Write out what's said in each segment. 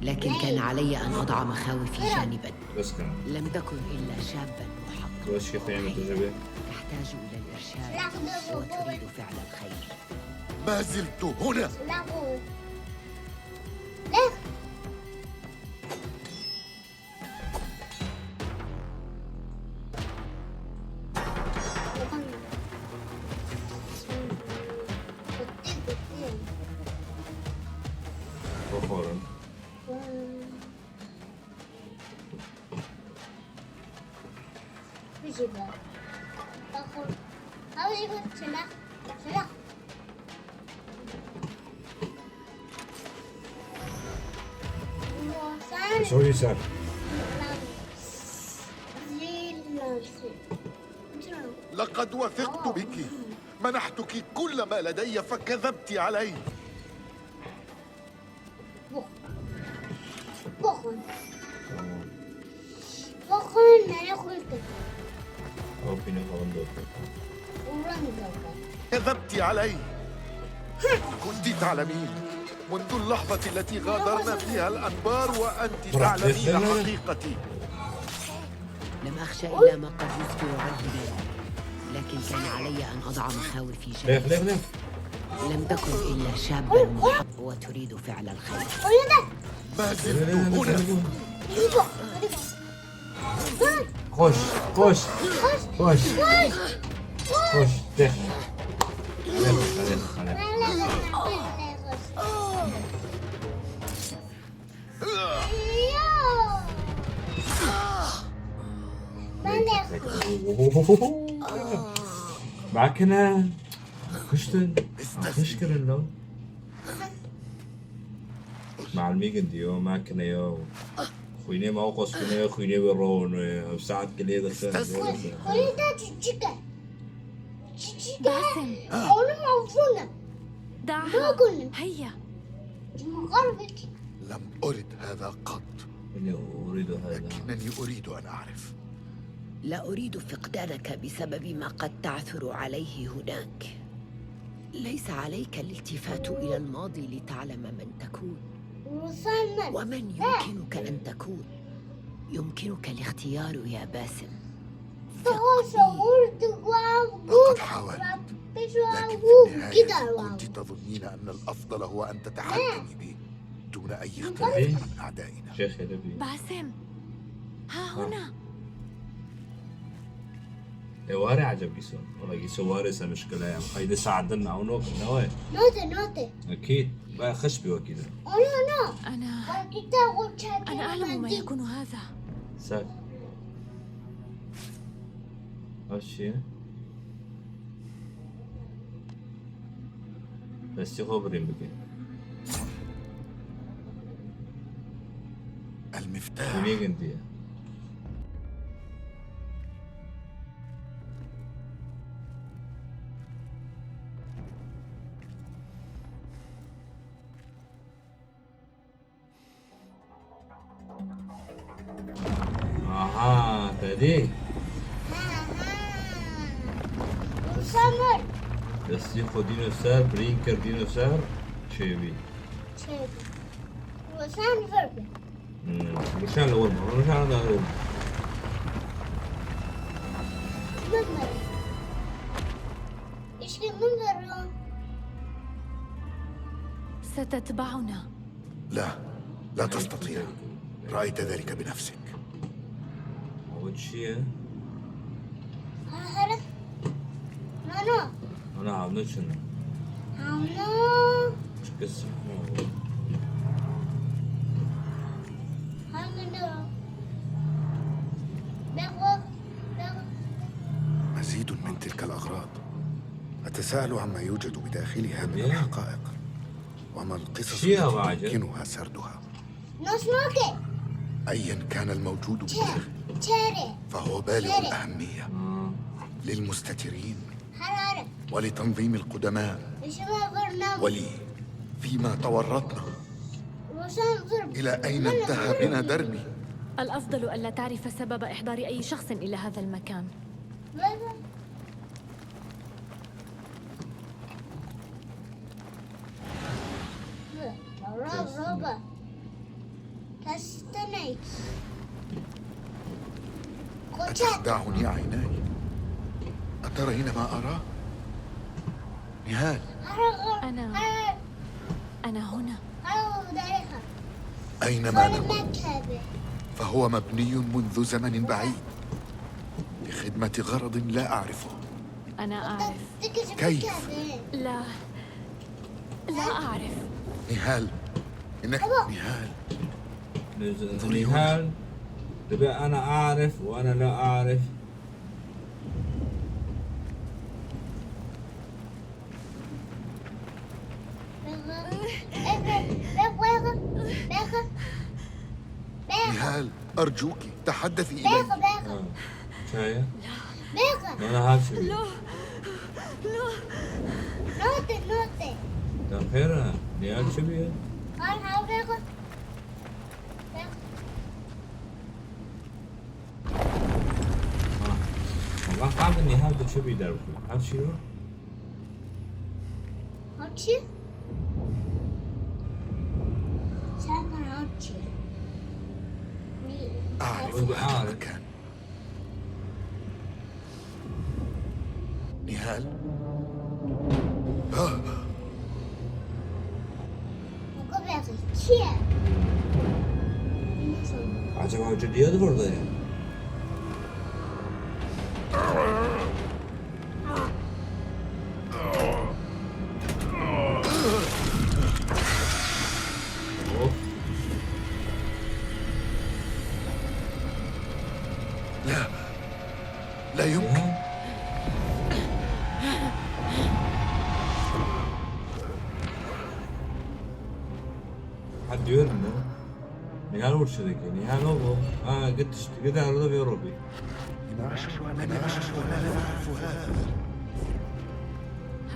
لكن كان علي أن أضع مخاوفي جانبا. بس كان لم تكن إلا شابا محققا بس كيف يعمل تجربة؟ تحتاج إلى الإرشاد وتريد فعل الخير. ما زلت هنا. فخورا. شو يسار؟ لقد وثقت بك، منحتك كل ما لدي فكذبت علي. كذبت علي. كنت تعلمين منذ اللحظة التي غادرنا فيها الأنبار وأنت تعلمين حقيقتي. لم أخشى إلا ما قد يسفر عنه بي، لكن كان علي أن أضع مخاوفي جانبا. لم تكن إلا شابا محققا وتريد فعل الخير. ما زلت هنا. خش خش خش خش دخل. معكنا خشتن خشكر اللون مع الميجن ديو معكنا يو خويني ما وقص كنا خويني برون بساعة كلية دخل باسم دعها هيا. لم أرد هذا قط، إني أريد هذا، لكنني أريد أن أعرف. لا أريد فقدانك بسبب ما قد تعثر عليه هناك. ليس عليك الالتفات إلى الماضي لتعلم من تكون ومن يمكنك أن تكون. يمكنك الاختيار يا باسم. لقد حاولت، لكن في النهاية كنت تظنين أن الأفضل هو أن تتحكمي بي دون أي اختلاف عن أعدائنا. شيخ يا لبي باسم ها هنا. واري عجب جيسو والله جيسو واري مشكلة يعني هيدا ساعدنا أو نوك نوي أكيد بقى خشبي وكذا. أنا أعلم ما يكون هذا. ساك هالشي بس يخبرين بك المفتاح. ونيجي انتي اها تدي بس يخو ديناصور برينكر ديناصور شيبي مش على اول مرة مش على اول ستتبعنا. لا تستطيع. رأيت ذلك بنفسك. أول شيء أنا عامل شنو؟ مش قصة مزيد من تلك الأغراض. أتساءل عما يوجد بداخلها من الحقائق وما القصص التي يمكنها سردها. أيا كان الموجود بالداخل فهو بالغ الأهمية للمستترين ولتنظيم القدماء ولي فيما تورطنا. إلى أين انتهى بنا دربي؟ الأفضل ألا تعرف سبب إحضار أي شخص إلى هذا المكان. أتخدعني عيناي؟ أترين ما أراه؟ نهال، أنا هنا. أينما نكن فهو مبني منذ زمن بعيد لخدمة غرض لا أعرفه. أنا أعرف. كيف؟ لا أعرف. نهال، إنك نهال. نهال تبقى أنا أعرف وأنا لا أعرف. نهال، أرجوك تحدثي إلي. شايف؟ أنا هالشي. لا خيرها نهال شو بيه؟ والله قاعد النهال شو بيدربوا؟ هذا شنو؟ أعرف هذا المكان. نهال، Acaba gidiyordu burada ya. Of. لا يمكن. حد يرمي نهال ورشدك نهال هو قديش قد عرضه في أوروبي.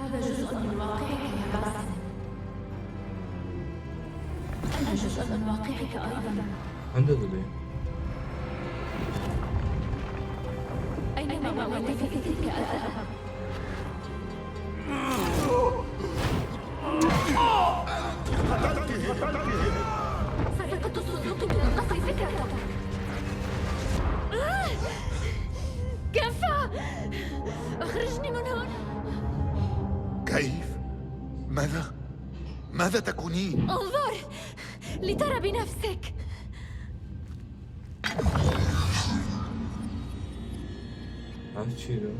هذا جزء من واقعك يا باسم. أنا جزء من واقعك أيضا. عنده ذبي. أينما وجدت في فكرك أذهب. سرقت الصندوق من قصر فكرتك. كفى! أخرجني من هنا. كيف؟ ماذا تكونين؟ انظر لترى بنفسك. هذا شنو؟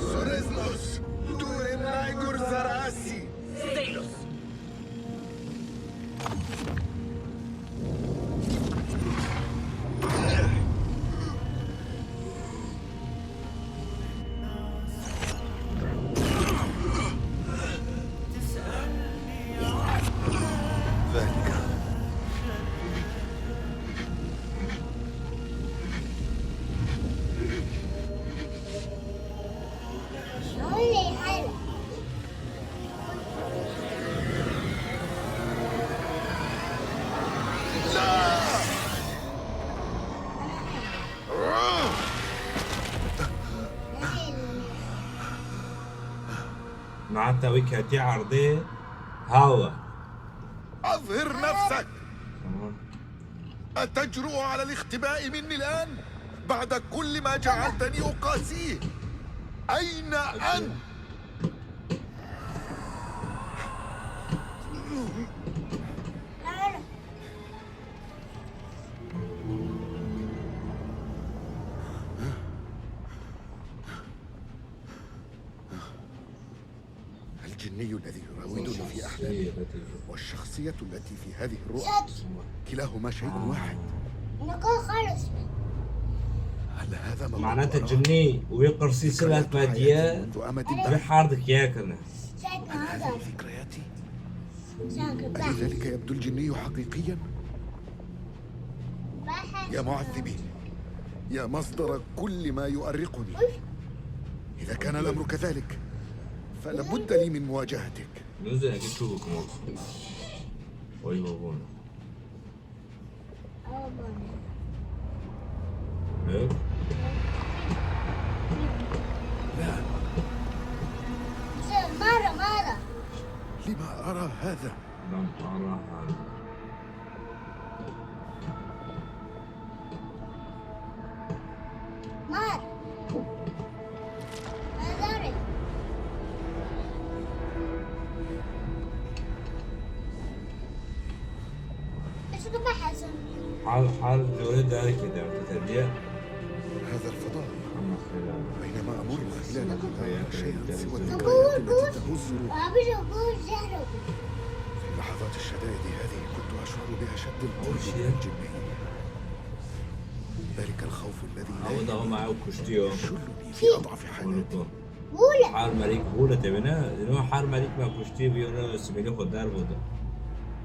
سوريزموس دورينايغور زراسي ستيلوس. معناتها وجهتي عرضي هوا. أظهر نفسك. أتجرؤ على الاختباء مني الآن بعد كل ما جعلتني أقاسيه؟ أين أنت؟ الجني الذي يراودني في أحلامي والشخصية التي في هذه الرؤى كلاهما شيء واحد. هل هذا معناتها الجني ويقر سلسلة مادية بحارتك ياكلنا. هل هذه ذكرياتي؟ ألذلك يبدو الجني حقيقيا؟ يا معذبي، يا مصدر كل ما يؤرقني، إذا كان الأمر كذلك فلابد لي من مواجهتك. نزل أكيد شوفك موقف. وي بابونا. هيك؟ لا. لما أرى هذا؟ لم أرى هذا. حال جوري ذلك إذا تترجع هذا الفضاء أما خلال بينما أمر لا نرى شيئا سوى الذكريات بقول التي تهز بقول جهرب. في اللحظات الشدائد هذه كنت أشعر بأشد القرب شيء. من الجني. ذلك الخوف الذي لا أو ده معه كشتيو يشلني في أضعف حالاتي. بولا حال ملك بولا تبنا إنه حال ملك ما كشتي بيونا سميله خدار بودا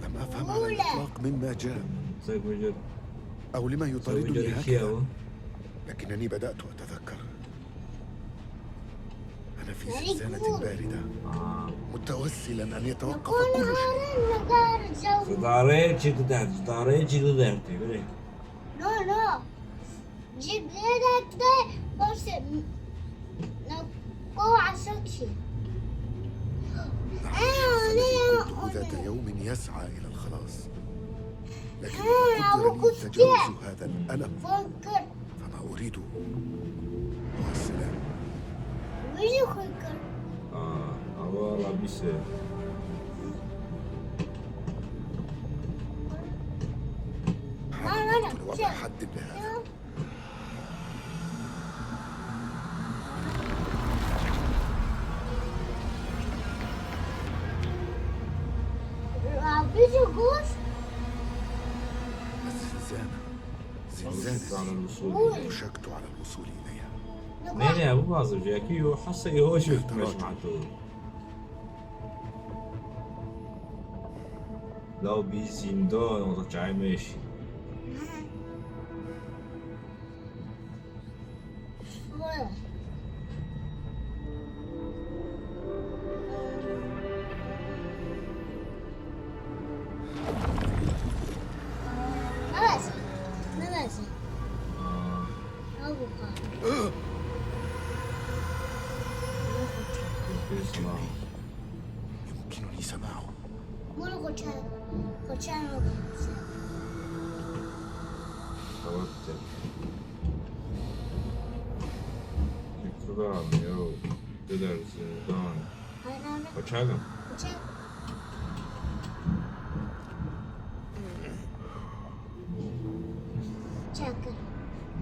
لم أفهم على الإطلاق مما جاء سيك بجر أو لما سيك يطاردني بجر هكذا، كياو لكنني بدأت أتذكر. أنا في زنزانة باردة متوسلا أن يتوقف كل شيء. نقار جو. صداري شي تدهت صداري شي تدهت بلي نو جيب لنا كده بس نقو عشاكشي. الذي كنت ذات يوم يسعى إلى الخلاص، لكن إذا قدر لي تجاوز هذا الألم فكر فما أريده هو السلام. ويجي فكر. والله بيسه حان الوقت لوضع حد لهذا. بيجي جوش. الزنزانة على زنزانة الوصول وشكت على الوصول إليها. نيني أبو باظر جاكي وحصي هو شفت مش معته لو بيزيندون وترجعي ماشي اسمع يمكنني سماعه. توتر اكتبام يو تقدر زندان وشاقم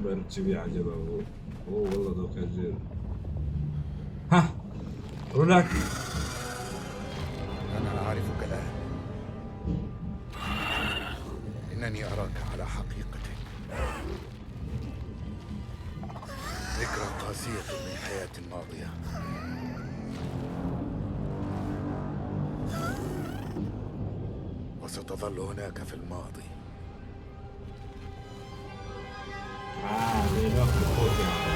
برتبي عجبه هو والله دوك الجير ها رولك أنا أعرفك الآن. إنني أراك على حقيقتك. ذكرى قاسية من حياتي الماضية. وستظل هناك في الماضي. ليه ناخذ الخوف يعني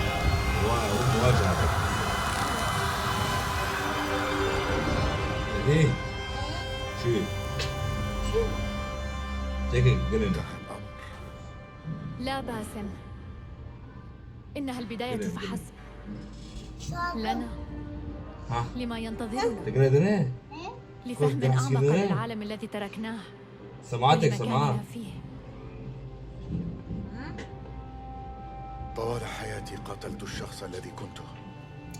مواجهة ليه شو تيجي قلنا انتهى الأمر. لا باسم، إنها البداية فحسب لنا ها لما ينتظرنا تقدر ده لفهم كنت أعمق بحسب للعالم الذي تركناه سمعتك ولمكاننا سمعت فيه. طوال حياتي قاتلت الشخص الذي كنته،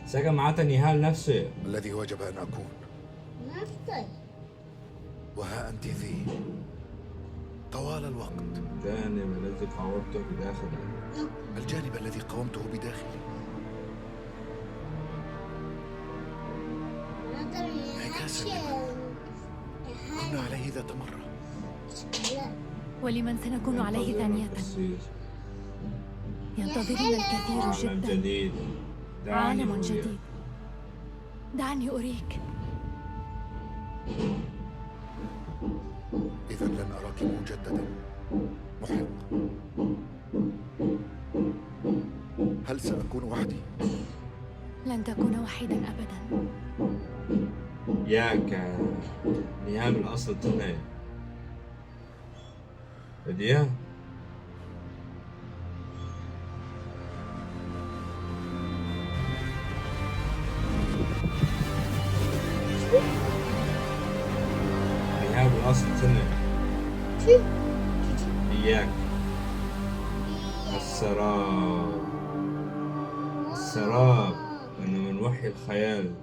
ساكن معاتا نهال نفسه الذي وجب أن أكون. وها أنت ذي طوال الوقت الجانب الذي قاومته بداخلي الجانب الذي قاومته بداخلي. كنا عليه ذات مرة. ولمن سنكون عليه ثانية ينتظرنا الكثير عالم جدا. جديد عالم جديد، دعني أريك. إذا لن أراك مجددا. محق. هل سأكون وحدي؟ لن تكون وحيدا أبدا. ياك نهال الأصل تنهي بديها نهال الأصل تنهي إياك السراب السراب أنا من وحي الخيال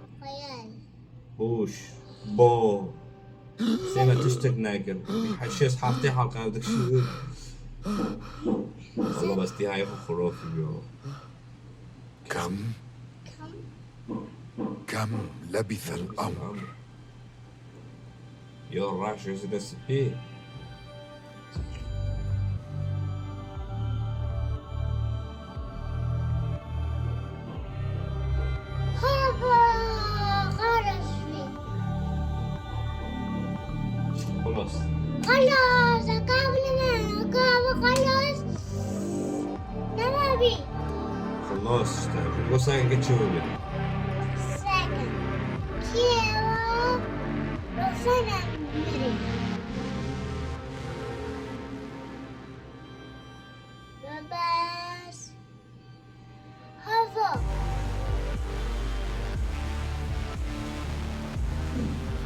هوش بو زي ما تشتك ناكل حشيش حاطي حلقة بدك شو والله بس دي هاي خرافي بيو كم لبث الأمر. يا راش يزيد السبي خلاص خلاص خلاص نبي خلاص اشتغل وساكن قد شو بي ساكن كيوا روسانا مري بس هذا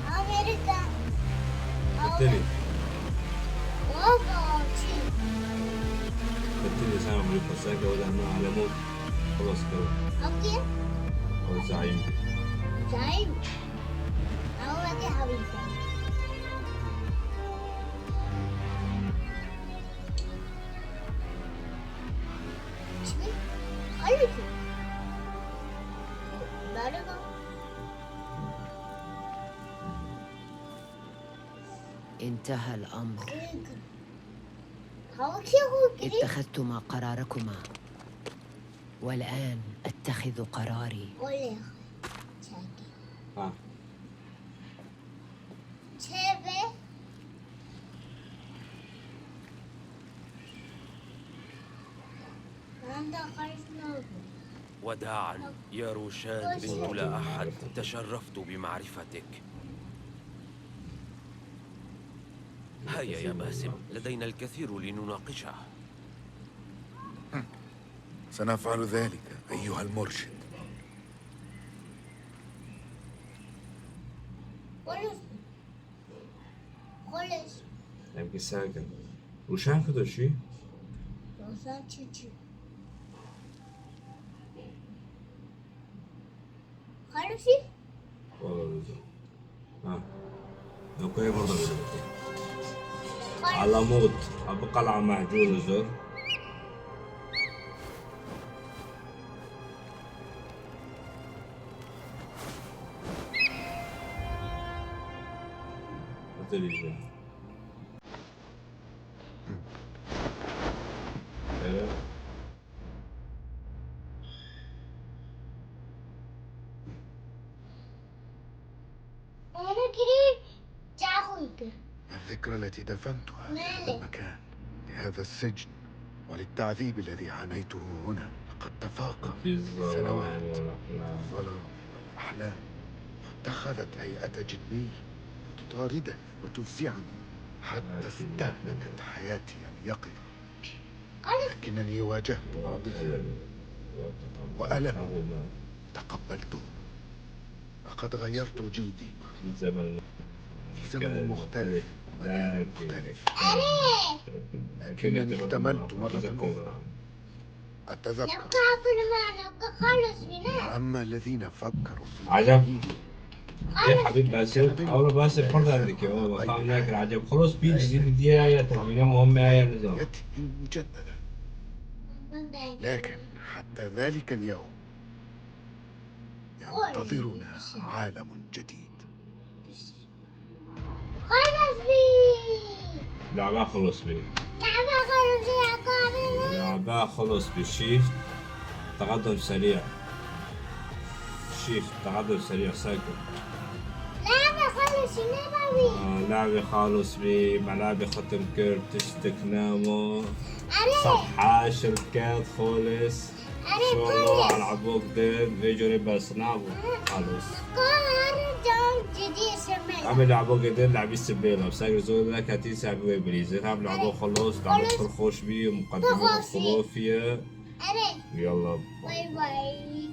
أمريكا قلتلي وضع شيء قلتلي سامع مليكو ساكن ولا أنا على موت خلاص كده أوكي هو زعيم زعيم أول دي حبيبي شبي خليكي بارغة انتهى الأمر. اتخذتما قراركما والآن أتخذ قراري. ها وداعا يا روشان بنت لا أحد، تشرفت بمعرفتك. هيا يا باسم، لدينا الكثير لنناقشه. سنفعل ذلك أيها المرشد. يمكن ساكن روشان كده شيء والله ها لو كيف برضه على موت بقلعة محجوزة زر قلتلي الذكرى التي دفنتها في هذا المكان، لهذا السجن، وللتعذيب الذي عانيته هنا، لقد تفاقم سنوات الظلام والأحلام، اتخذت هيئة جنية تطاردني وتفزعني حتى استهلكت حياتي اليقظة. لكنني واجهت ماضيي وألمي تقبلته. لقد غيرت وجودي في زمن مختلف ومكان مختلف، لكنني اكتملت مرة أخرى. أتذكر أما الذين فكروا في عجب يا حبيب باسل أول باسل فرض عندك يا بابا خام ناكل عجب خلاص بيجي دي آية تهمينة مهمة آية نظام مجددا، لكن حتى ذلك اليوم ينتظرنا عالم جديد. لعبة خلص بي لعبة خلص بشيفت تقدم سريع شيفت تقدم سريع ساكن لعبة خالص بي ملعبة ختم كير تشتك نامو صحة شركات خالص شو الله على عبوك دير فيجوري بس نعبو خالص عم لعبوا قدر لعبي السبيلة بساقر زول لك هاتي سابي ويبريزي هم لعبوا خلص لعبوا فرخوش بي ومقدمة خرافية يلا باي باي.